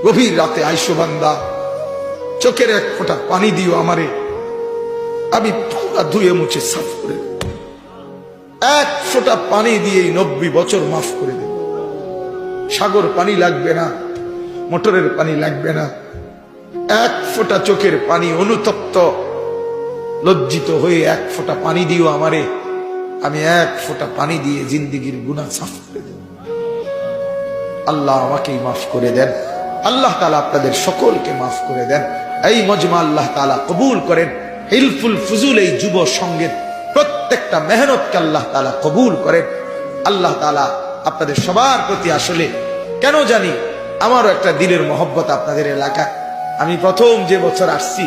গভীর রাতে আইসো বান্দা, চোখের এক ফোঁটা পানি দিও আমারে, আমি পুরা ধুয়ে মুছে সাফ করে দেব। এক ফোঁটা পানি দিয়ে 90 বছর মাফ করে দেব। সাগর পানি লাগবে না, মোটরের পানি লাগবে না, এক ফোঁটা চোখের পানি, অনুতপ্ত লজ্জিত হয়ে এক ফোঁটা পানি দিও আমারে, আমি এক ফোঁটা পানি দিয়ে জিন্দিগির গুনাহ সাফ করে দেব। আল্লাহ আমাকেই মাফ করে দেন, আল্লাহ তাআলা আপনাদের সকলকে মাফ করে দেন। এই মজমা আল্লাহ তাআলা কবুল করেন। হিলফুল ফুজুল এই যুব সঙ্গের প্রত্যেকটা মেহনতকে আল্লাহ তাআলা কবুল করেন। আল্লাহ তাআলা আপনাদের সবার প্রতি, আসলে কেন জানি আমারও একটা দিলের মহব্বত আপনাদের এলাকায়। আমি প্রথম যে বছর আসছি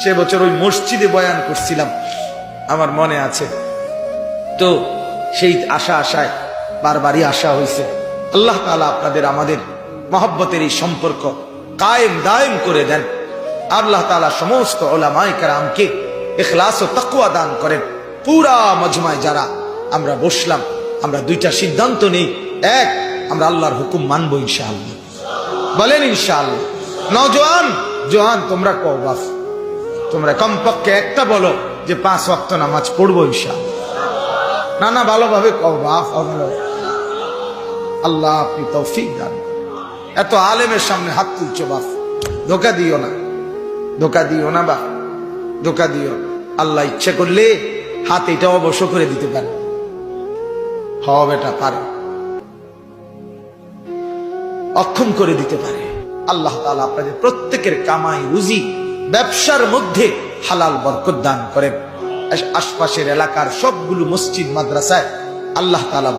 সে বছর ওই মসজিদে বয়ান করছিলাম, আমার মনে আছে। তো সেই আশায় বারবারই আসা হয়েছে। আল্লাহ তাআলা আপনাদের আমাদের মহব্বতের এই সম্পর্ক কায়েম দায়েম করে দেন। আল্লাহ তাআলা সমস্ত উলামায়ে কেরামকে ইখলাস ও তাকওয়া দান করেন। পুরা মজমায় যারা আমরা বসলাম, আমরা দুইটা সিদ্ধান্ত নেই। এক, আমরা আল্লাহর হুকুম মানবো ইনশাআল্লাহ। বলেন ইনশাআল্লাহ। নওজোয়ান জোয়ান তোমরা কও বাস, তোমরা কমপক্ষে একটা বলো যে 5 ওয়াক্ত নামাজ পড়বো ইনশাআল্লাহ। না ভালোভাবে কও বাস। আল্লাহ আপনি তৌফিক দান। এত আলেমের সামনে হাত তুলছো বাস, ধোকা দিও না, ধোকা দিও না বা ধোকা দিও। আল্লাহ ইচ্ছা করলে হাত এটা অবশ্য করে দিতে পারে। বেটা পারে, অক্ষম করে দিতে পারে। আল্লাহ তাআলা আপনাদের প্রত্যেকের কামাই রুজি ব্যবসার মধ্যে হালাল বরকত দান করেন। আশপাশের এলাকার সবগুলো মসজিদ মাদ্রাসায় আল্লাহ তাআলা